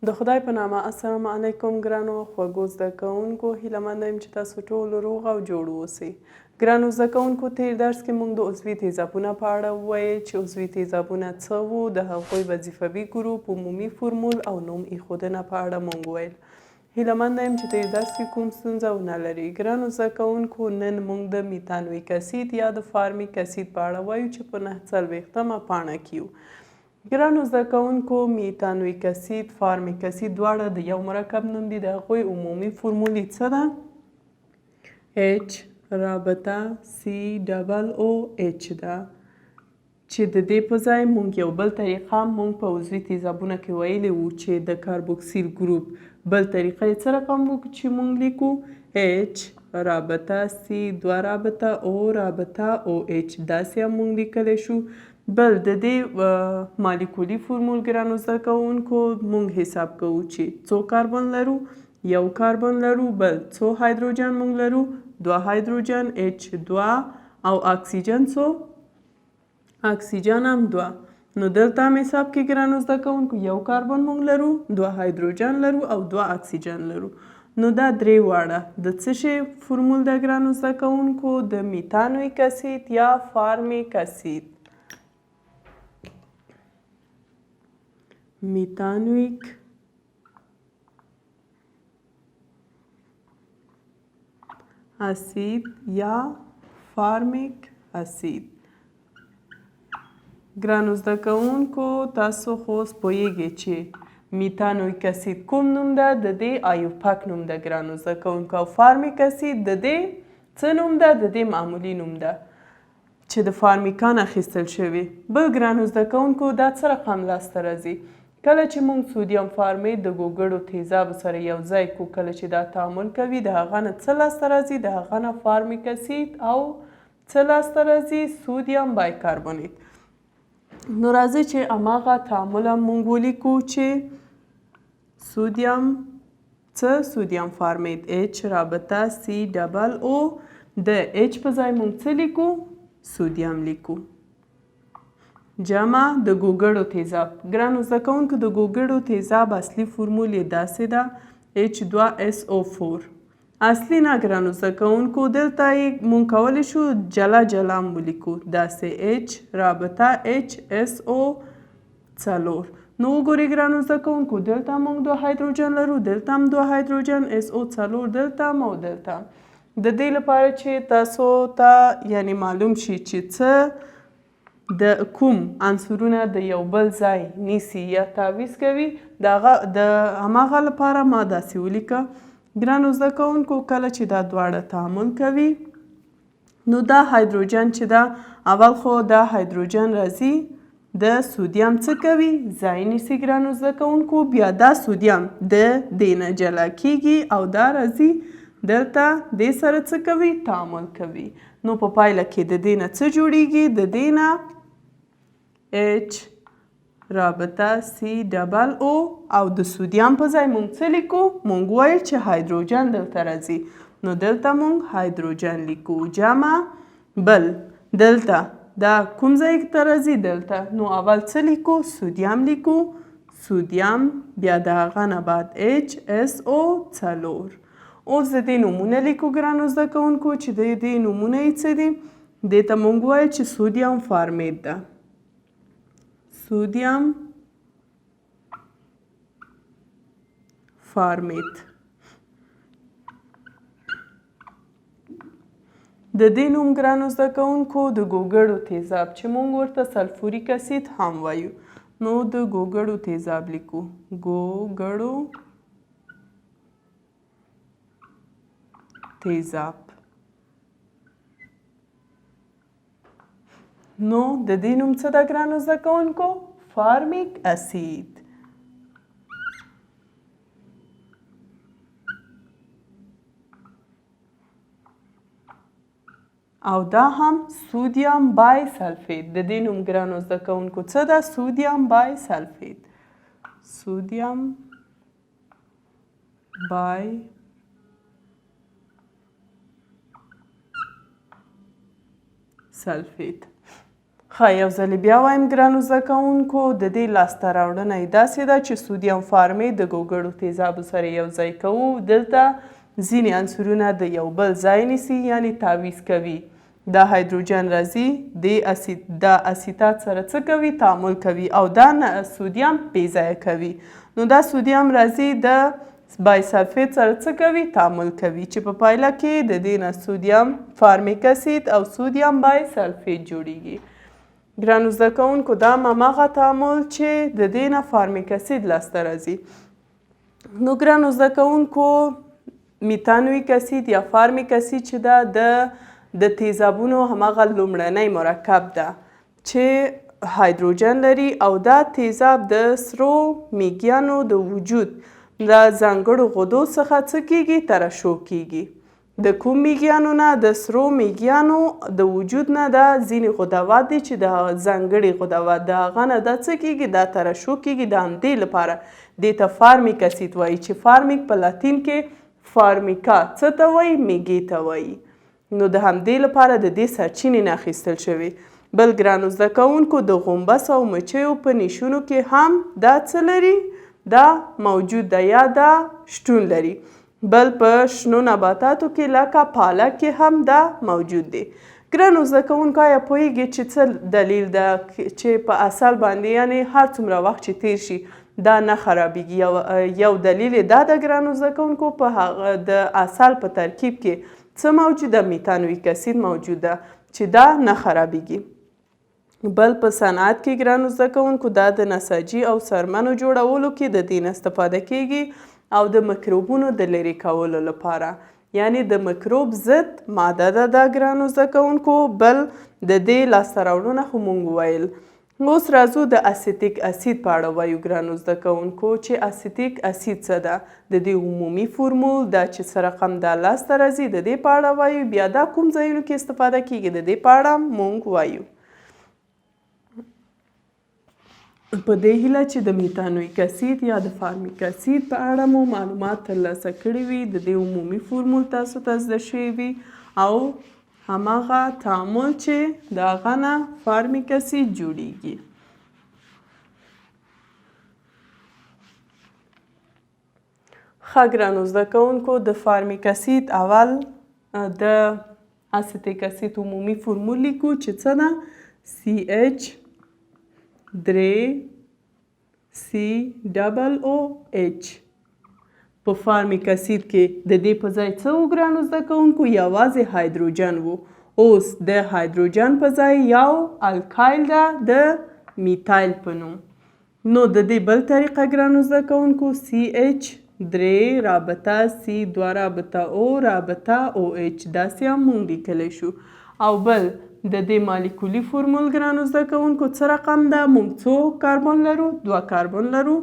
د خدای په نامه السلام علیکم ګرانو خوږو زده کوونکو، هیله منده یم چې تاسو ټول روغ او جوړ اوسئ. ګرانو زده کوونکو، تیر درس کې موږ د عضوي تیزابونه په اړه وویل چې عضوي تیزابونه څه وو، د هغوی وظیفوي ګروپ، عمومي فورمول او نوم ایښودنه په اړه موږ وویل. هیله منده یم چې تیر درس کې کوم ستونزه ونه لري. ګرانو زده کوونکو، نن موږ د میتانویک اسید یا د فارمیک اسید په اړه وایو چې په 940مه پاڼه کې یو. ګرانو زده کوونکو، میتانویک اسید، فارمیک اسید دواړه د یو مرکب نوم دي. د هغوی عمومي فورمول یې څه ده؟ H رابطه COOH ده، چې د دې په ځای موږ یو بل طریقه موږ په عضوي تیزابونه کې ویلي وو چې د کاربوکسیل ګروپ بل طریقه یې څه رقم وو چې موږ لیکو؟ H رابطه C 2 رابطه O رابطه OH، داسې هم موږ لیکلی شو. بل د دې مالیکولي فورمول ګرانو زده کوونکو موږ حساب کوو چې څو کاربن لرو؟ یو کاربن لرو. بل څو هایدروجن موږ لرو؟ 2 هایدروجن H2 او اکسیجن څو؟ اکسیجن هم 2. نو دلته هم حساب کې ګرانو زده کوونکو یو کاربن موږ لرو، 2 هایدروجن لرو او 2 اکسیجن لرو. نو دا درې واړه د څه شي فورمول ده ګرانو زده کوونکو؟ د میتانویک اسید یا فارمیک اسید. میتانویک اسید یا فارمیک اسید. ګرانو زده کوونکو، تاسو خو اوس پوهیږئ چې میتانویک اسید کوم نوم ده؟ د دې ایوپک نوم ده ګرانو زده کوونکو. او فارمیک اسید د دې څه نوم ده؟ د دې معمولي نوم ده چې د فارمیکان اخیستل شوي. بل ګرانو زده کوونکو، دا څه رقم لاسته راځي؟ کله چې موږ سودیم فارمیت د ګوګړو تیزابو سره یو ځای کو، کله چې دا تعامل کوي د هغه نه څه لاسته راځي؟ د هغه نه فارمیک اسید او څه لاسته راځي؟ سودیم بایکاربونیت. نو راځئ چې هماغه تعامل هم موږ ولیکو چې سودیم څه؟ سودیم فارمیت H رابطه COO، د H په ځای موږ څه لیکو؟ سودیم لیکو. جمع د ګوګړو تیزاب. ګرانو زده کوونکو، د ګوګړو تیزاب اصلي فورمول یې داسې ده H2SO4. اصلي نه ګرانو زده کوونکو، دلته یې موږ کولی شو جلا جلا هم ولیکو، داسې H رابطه HSO 4. نو وګورئ ګرانو زده کوونکو، دلته موږ 2 هایدروجن لرو، دلته هم 2 هایدروجن SO 4، دلته هم او دلته هم. د دې لپاره چې تاسو ته یعنی معلوم شي چې څه د کوم عنصرونه د یو بل ځای نیسي یا تعویض کوي، د هماغه لپاره ما داسې ولیکه. ګرانو زده کوونکو، کله چې دا دواړه تعامل کوي نو دا هایدروجن چې ده، اول خو دا هایدروجن راځي د سودیم څه کوي؟ ځای نیسي ګرانو زده کوونکو. بیا دا سودیم د دې نه جلا کیږي او دا راځي دلته دې سره څه کوي؟ تعامل کوي. نو په پایله کې د دې نه څه جوړیږي؟ د دې نه H رابطه COO او د سودیم په ځای موږ څه لیکو؟ موږ وایو چې هایدروجن دلته راځي، نو دلته موږ هایدروجن لیکو. جمع بل دلته دا کوم ځای ته راځي؟ دلته. نو اول څه لیکو؟ سودیم لیکو. سودیم بیا د هغه نه بعد HSO 4. اوس د دې نومونه لیکو ګرانو زده کوونکو چې د دې نومونه یې څه دي؟ دې ته موږ وایو چې سودیم فارمیت ده. سودیم فارمیت. د دې نوم ګرانو زده کوونکو د ګوګړو تیزاب چې موږ ورته سلفوریک اسید هم وایو، نو د ګوګړو تیزاب لیکو. ګوګړو تیزاب. نو د دې نوم څه ده ګرانو زده کوونکو؟ فارمیک اسید. او دا هم سودیم بای سلفیت. د دې نوم ګرانو زده کوونکو څه ده؟ سودیم بای سلفیت. سودیم بای سلفیت. ښه یو ځلې بیا وایم ګرانو زده کوونکو د دې لاسته راوړنه یې داسې ده چې سودیم فارمې د ګوګړو تیزابو سره یو ځای کوو. دلته ځینې عنصرونه د یو بل ځای نیسي یعنې تعویض کوي. دا هایدروجن راځي دا اسیتات سره څه کوي؟ تعامل کوي او دا سودیم بې ځایه کوي. نو دا سودیم راځي د بایسلفیت سره څه کوي؟ تعامل کوي چې په پایله کې د دې نه سودیم فارمیک اسید او سودیم بایسلفیت جوړیږي. ګرانو زده کوونکو دا هماغه تعامل چې د دې نه فارمیک اسید لاسته راځي. نو ګرانو زده کوونکو میتانویک اسید یا فارمیک اسید چې ده د تیزابونو هماغه لومړنی مرکب ده چې هایدروجن لري او دا تیزاب د سرو میږیانو د وجود د ځانګړو غدو څخه څه کیږي؟ ترشح کیږي. د کوم میږیانو نه؟ د سرو میږیانو د وجود نه دا ځینې غدوات دي چې د ځانګړي غدوات د هغه نه دا څه کیږي؟ دا ترشح کیږي. د همدې لپاره دې ته فارمیک اسید وایي چې فارمیک په لاتین کې فارمیکا څه ته وایي؟ میږي ته وایي. نو د همدې لپاره د دې سرچینې نه اخیستل شوي. بل ګرانو زده کوونکو د غومبس او مچیو په نیشونو کې هم دا څه لري؟ دا موجود ده یا دا شتون لري. بل په شنو نباتاتو کې لکه پالک کې هم دا موجود دی. ګرانو زده کوونکو آیا پوهیږئ چې څه دلیل ده چې په اصل باندې یعنې هر څومره وخت چې تیر شي دا نه خرابیږي؟ یو دلیل یې دا ده ګرانو زده کوونکو په هغه د اصل په ترکیب کې څه موجوده؟ میتانویک اسید موجوده چې دا نه خرابیږي. بل په صنعت کې ګرانو زده کوونکو دا د نساجي او څرمنو جوړولو کې د دې نه استفاده کیږي او د مکروبونو د لرې کولو لپاره، یعنې د مکروب ضد ماده ده دا ګرانو زده کوونکو. بل د دې لاسته راوړنه خو مونږ وویل. اوس راځو د اسیتیک اسید په اړه وایو ګرانو زده کوونکو چې اسیتیک اسید څه ده؟ د دې عمومي فورمول دا چې څه رقم دا لاسته راځي د دې په اړه وایو. بیا دا کوم ځایونو کې استفاده کیږي د دې په اړه مونږ وایو. په دې هیله چې د میتانویک اسید یا د فارمیک اسید په اړه مو معلومات ترلاسه کړي وي. د دې عمومي فورمول تاسو ته زده شوی وي او هماغه تعامل چې د هغه نه فارمیک اسید جوړیږي. ښه ګرانو زده کوونکو د فارمیک اسید اول د اسیتیک اسید عمومي فورمول لیکو چې څه ده؟ CH 3 COOH. په فارمیک اسید کې د دې په ځای څه و ګرانو زده کوونکو؟ یوازې هایدروجن و. اوس د هایدروجن په ځای یو الکایل ده د میتایل په نوم. نو د دې بل طریقه ګرانو زده کوونکو CH 3 رابطه C 2 رابطه O رابطه OH داسې هم مونږ لیکلی شو. او بل د دې مالیکولي فورمول ګرانو زده کوونکو څه رقم ده؟ مونږ څو کاربن لرو؟ 2 کاربن لرو.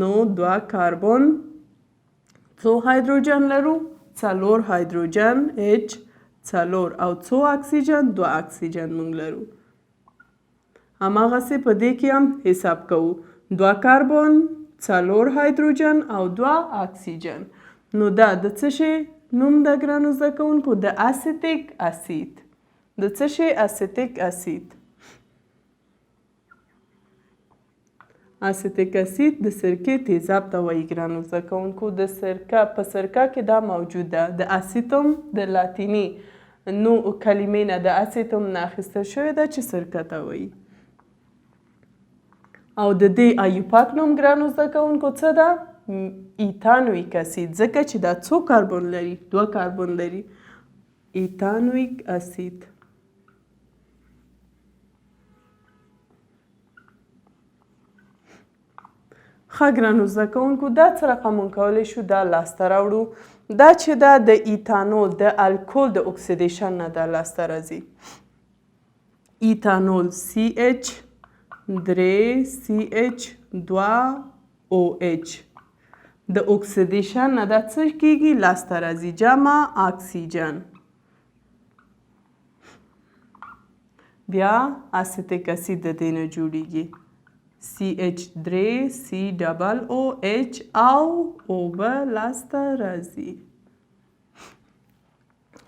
نو 2 کاربن څو هایدروجن لرو؟ 4 هایدروجن H 4 او څو اکسیجن؟ 2 اکسیجن مونږ لرو. هماغسې په دې کې هم حساب کوو. 2 کاربن 4 هایدروجن او 2 اکسیجن. نو دا د څه شي نوم ده ګرانو زده کوونکو؟ د اسیتیک اسید. د څه شي؟ اسیتیک اسید. اسیتیک اسید د سرکې تیزاب ته وایي ګرانو زده کوونکو. د سرکه په سرکه کې دا موجود ده. د اسیتوم د لاتیني نو کلمې نه د اسیتوم نه اخیستل شوې ده چې سرکه ته وایي. او د دې ایوپاک نوم ګرانو زده کوونکو څه ده؟ ایتانویک اسید. ځکه چې دا څو کاربن لري؟ 2 کاربن لري. ایتانویک اسید. ښه ګرانو زده کوونکو دا څه رقم مونږ کولی شو دا لاسته راوړو؟ دا چې دا د ایتانول د الکول د اکسیدیشن نه دا لاسته راځي. ایتانول CH 3 CH 2 OH د اکسیدیشن نه دا څه کیږي؟ لاسته راځي جمع اکسیجن. بیا اسیتیک اسید د دې نه جوړیږي. CH 3 COOH او اوبه لاسته راځي.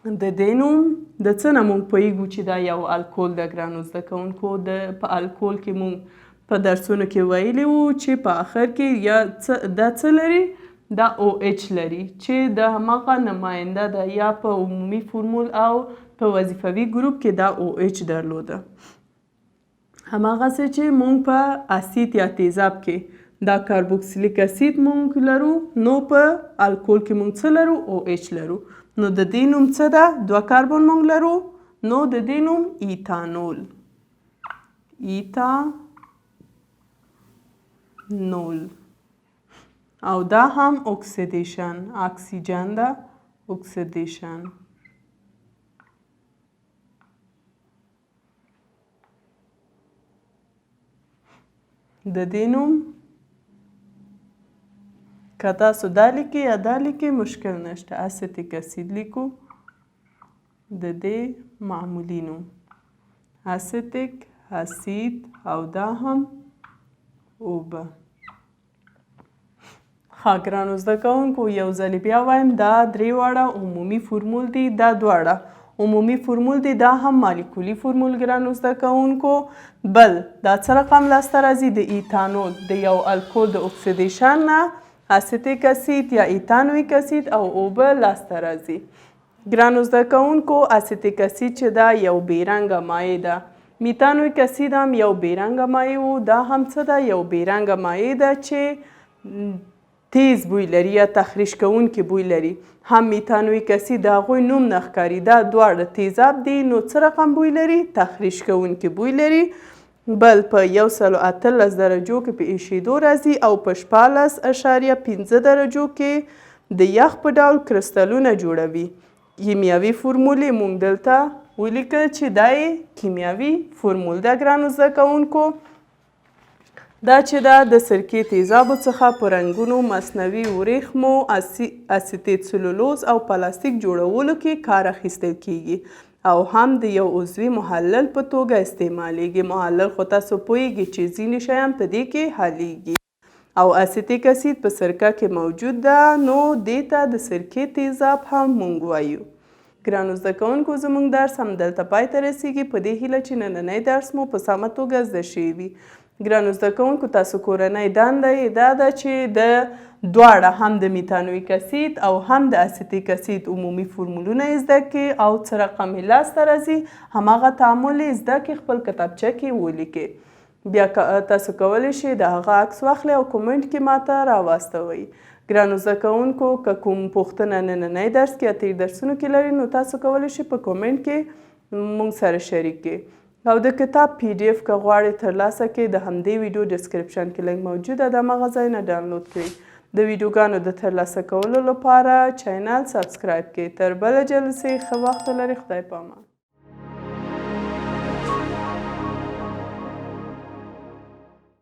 د دې نوم د څه نه موږ پوهیږو چې دا یو الکول ده ګرانو زده کوونکو. په الکول کې موږ په درسونو کې ویلي وو چې په آخر کې دا څه لري؟ دا OH لري چې د هماغه نماینده ده یا په عمومي فورمول او په وظیفوي ګروپ کې دا OH درلوده. هماغسې چې موږ په اسید یا تیزاب کې دا کاربوکسیلیک اسید موږ لرو، نو په الکول کې موږ څه لرو؟ OH لرو. نو د دې نوم څه ده؟ 2 کاربن موږ لرو، نو د دې نوم ایتانول. ایتانول. او دا هم اکسیدیشن، اکسیجن ده، اکسیدیشن. د دې نوم که تاسو دا لیکئ یا دا لیکئ مشکل نشته، اسیتیک اسید لیکو. د دې معمولي نوم اسیتیک اسید او دا هم اوبه. ښه ګرانو زده کوونکو یو ځلې بیا وایم دا 3 واړه عمومي فورمول دي، دا دواړه عمومي فورمول دي، دا هم مالیکولي فورمول ګرانو زده کوونکو. بل دا څه رقم لاسته راځي؟ د ایتانول د یو الکول د اکسیدیشن نه اسیتیک اسید یا ایتانویک اسید او اوبه لاسته راځي. ګرانو زده کوونکو اسیتیک اسید چې دا یو بېرنګه مایع ده، میتانویک اسید هم یو بېرنګه مایع و، دا هم څه ده؟ یو بېرنګه مایع ده چې تیز بوی لري یا تخریش کوونکي بوی لري. هم میتانویک اسید د هغوی نوم نه ښکاري، دا دواړه تیزاب دي، نو څه رقم بوی لري؟ تخریش کوونکي بوی لري. بل په 118 درجو کې په ایشېدو راځي او په 14.5 درجو کې د یخ په ډول کرستلونه جوړوي. کیمیاوي فورمول یې موږ دلته ولیکل چې دا یې کیمیاوي فورمول ده ګرانو زده کوونکو. دا چې دا د سرکې تیزابو څخه په رنګونو، مصنوعي ورېښمو، اسیتیت سلولوز او پلاستیک جوړولو کې کار اخیستل کیږي او هم د یو عضوي محلل په توګه استعمالیږي. محلل خو تاسو پوهیږئ چې ځینې شیان په دې کې حلیږي. او اسیتیک اسید په سرکه کې موجود ده، نو دې ته د سرکې تیزاب هم موږ وایو. ګرانو زده کوونکو زموږ درس هم دلته پای ته رسیږي، په دې هیله چې نننی درس مو په سمه توګه زده شوي وي. ګرانو زده کوونکو تاسو کورنۍ دنده یې دا ده چې د دواړه هم د میتانویک اسید او هم د اسیتیک اسید عمومي فورمولونه یې زده کړئ او څه رقم یې لاسته راځي هماغه تعامل یې زده کړئ، خپل کتابچه کې ولیکئ. بیا تاسو کولی شئ د هغه عکس واخلئ او کومنټ کې ماته راواستوئ. ګرانو زده کوونکو که کوم پوښتنه نننی درس کې یا تېر درسونو کې لرئ نو تاسو کولی شئ په کومنټ کې موږ سره شریک کړئ. او د کتاب PDF که غواړئ ترلاسه کړئ د همدې ویډیو ډسکرپشن کې لینک موجوده ده، هماغه ځای نه ډاونلوډ کړئ. د ویډیوګانو د ترلاسه کولو لپاره چینل سبسکرایب کړئ. تر بله جلسې ښه وخت ولرئ. خدای پامان.